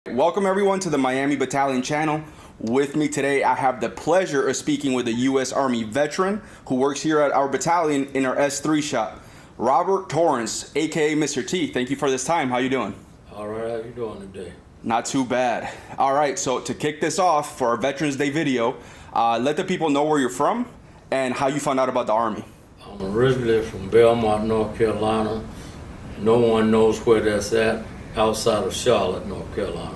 Welcome everyone to the Miami Battalion channel. With me today, I have the pleasure of speaking with a U.S. Army veteran who works here at our battalion in our S3 shop, Robert Torrence, aka Mr. T. Thank you for this time. How you doing? All right, how you doing today? Not too bad. All right, so to kick this off for our Veterans Day video, let the people know where you're from and how you found out about the Army. I'm originally from Belmont, North Carolina. No one knows where that's at outside of Charlotte, North Carolina.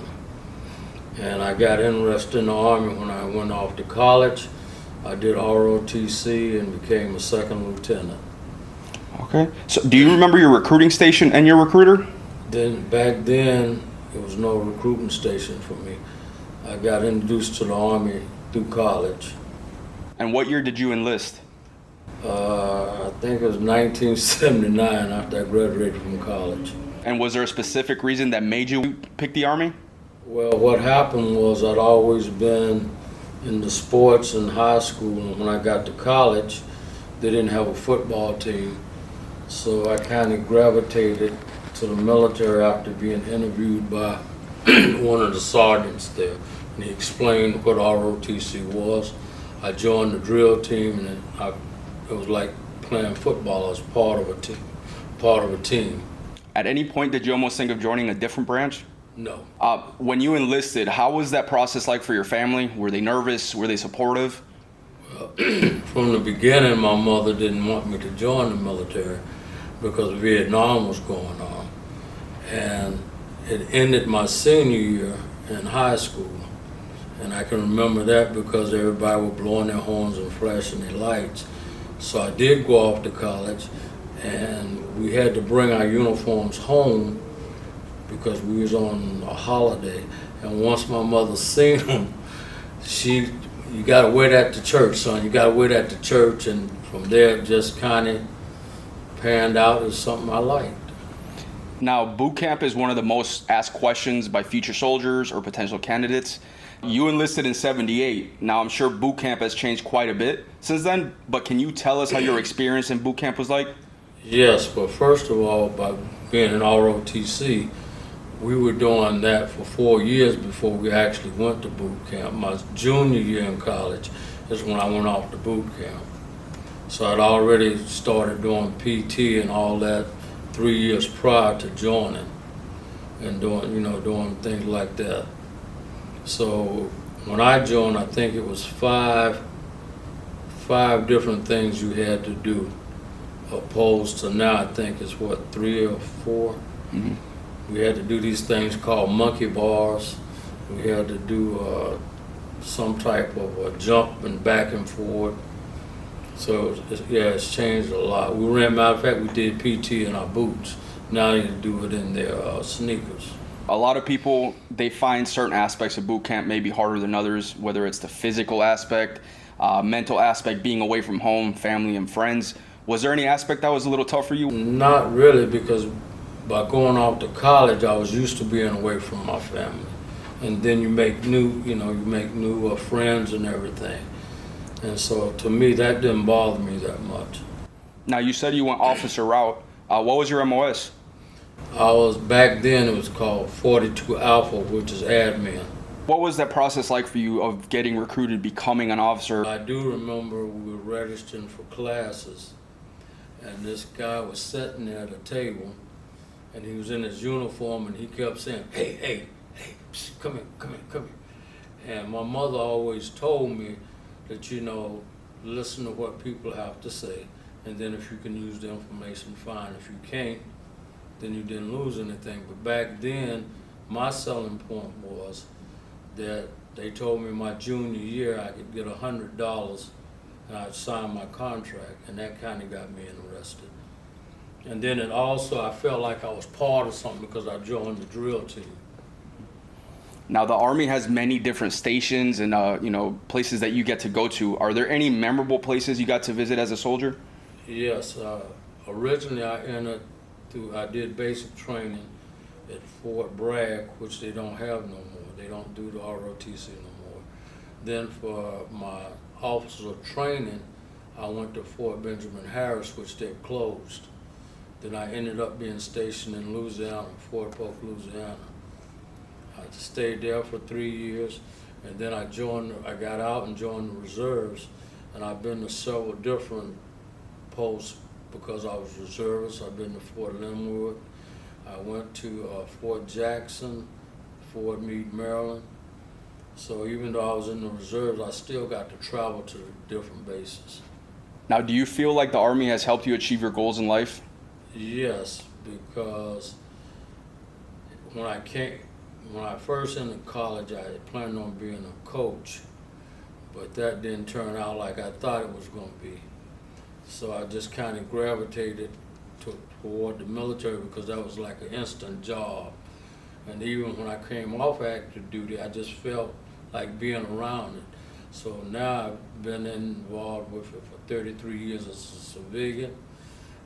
And I got interested in the Army when I went off to college. I did ROTC and became a second lieutenant. Okay, so do you remember your recruiting station and your recruiter? Back then, there was no recruiting station for me. I got introduced to the Army through college. And what year did you enlist? I think it was 1979 after I graduated from college. And was there a specific reason that made you pick the Army? Well, what happened was I'd always been into sports in high school, and when I got to college, they didn't have a football team. So I kind of gravitated to the military after being interviewed by one of the sergeants there. And he explained what ROTC was. I joined the drill team, and it was like playing football as part of a team. At any point, did you almost think of joining a different branch? No. When you enlisted, how was that process like for your family? Were they nervous? Were they supportive? Well, from the beginning, my mother didn't want me to join the military because Vietnam was going on. And it ended my senior year in high school. And I can remember that because everybody was blowing their horns and flashing their lights. So I did go off to college, and we had to bring our uniforms home because we was on a holiday. And once my mother seen them, you gotta wear that to church, son. You gotta wear that to church. And from there, it just kind of panned out as something I liked. Now, boot camp is one of the most asked questions by future soldiers or potential candidates. You enlisted in '78. Now, I'm sure boot camp has changed quite a bit since then, but can you tell us how your experience in boot camp was like? Yes, but first of all, by being in ROTC, we were doing that for 4 years before we actually went to boot camp. My junior year in college is when I went off to boot camp. So I'd already started doing PT and all that 3 years prior to joining and doing things like that. So when I joined, I think it was five different things you had to do, opposed to now I think it's what, 3 or 4? Mm-hmm. We had to do these things called monkey bars. We had to do some type of a jump and back and forth. So it's changed a lot. Matter of fact, we did PT in our boots. Now they do it in their sneakers. A lot of people, they find certain aspects of boot camp maybe harder than others, whether it's the physical aspect, mental aspect, being away from home, family and friends. Was there any aspect that was a little tough for you? Not really, because by going off to college, I was used to being away from my family. And then you make new friends and everything. And so to me, that didn't bother me that much. Now, you said you went officer route. What was your MOS? Back then it was called 42 Alpha, which is admin. What was that process like for you of getting recruited, becoming an officer? I do remember we were registering for classes, and this guy was sitting there at a table, and he was in his uniform, and he kept saying, hey, psh, come here. And my mother always told me that, listen to what people have to say, and then if you can use the information, fine. If you can't, then you didn't lose anything. But back then, my selling point was that they told me my junior year I could get $100 and I'd sign my contract, and that kind of got me interested. And then I felt like I was part of something because I joined the drill team. Now, the Army has many different stations and places that you get to go to. Are there any memorable places you got to visit as a soldier? Yes. Originally, I did basic training at Fort Bragg, which they don't have no more. They don't do the ROTC no more. Then for my officer training, I went to Fort Benjamin Harris, which they closed. Then I ended up being stationed in Louisiana, Fort Polk, Louisiana. I stayed there for 3 years, and then I got out and joined the reserves, and I've been to several different posts because I was reservist. I've been to Fort Linwood. I went to Fort Jackson, Fort Meade, Maryland. So even though I was in the reserves, I still got to travel to different bases. Now, do you feel like the Army has helped you achieve your goals in life? Yes, because when I first entered college, I planned on being a coach, but that didn't turn out like I thought it was going to be. So I just kind of gravitated toward the military because that was like an instant job. And even when I came off active duty, I just felt like being around it. So now I've been involved with it for 33 years as a civilian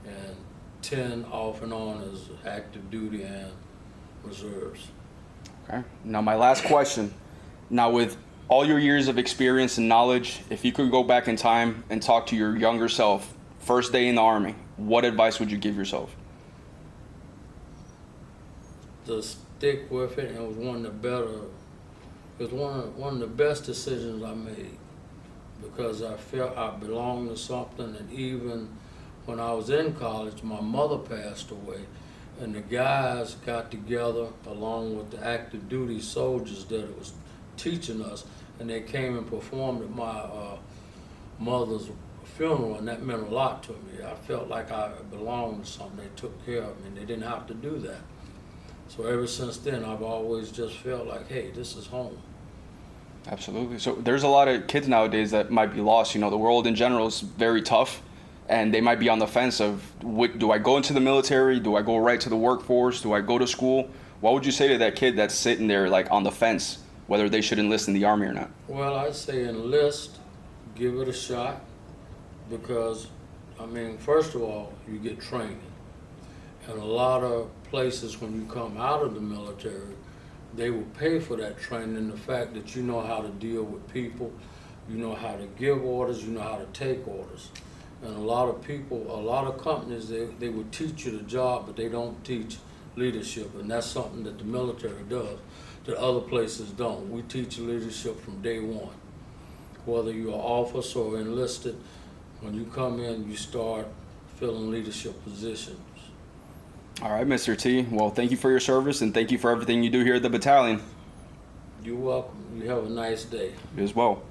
and 10 off and on as active duty and reserves. Okay. Now, my last question. Now, with all your years of experience and knowledge, if you could go back in time and talk to your younger self, first day in the Army, what advice would you give yourself? To stick with it, and it was one of the best decisions I made because I felt I belonged to something. And even when I was in college, my mother passed away, and the guys got together along with the active duty soldiers that it was teaching us, and they came and performed at my mother's funeral, and that meant a lot to me. I felt like I belonged to something. They took care of me, and they didn't have to do that. So ever since then, I've always just felt like, hey, this is home. Absolutely. So there's a lot of kids nowadays that might be lost. You know, the world in general is very tough, and they might be on the fence of, do I go into the military? Do I go right to the workforce? Do I go to school? What would you say to that kid that's sitting there like on the fence, whether they should enlist in the Army or not? Well, I say enlist, give it a shot, because, I mean, first of all, you get training. And a lot of places, when you come out of the military, they will pay for that training, and the fact that you know how to deal with people, you know how to give orders, you know how to take orders. And a lot of people, a lot of companies, they would teach you the job, but they don't teach leadership, and that's something that the military does that other places don't. We teach leadership from day one. Whether you're an officer or enlisted, when you come in, you start filling leadership positions. All right, Mr. T. Well, thank you for your service, and thank you for everything you do here at the battalion. You're welcome. You have a nice day. You as well.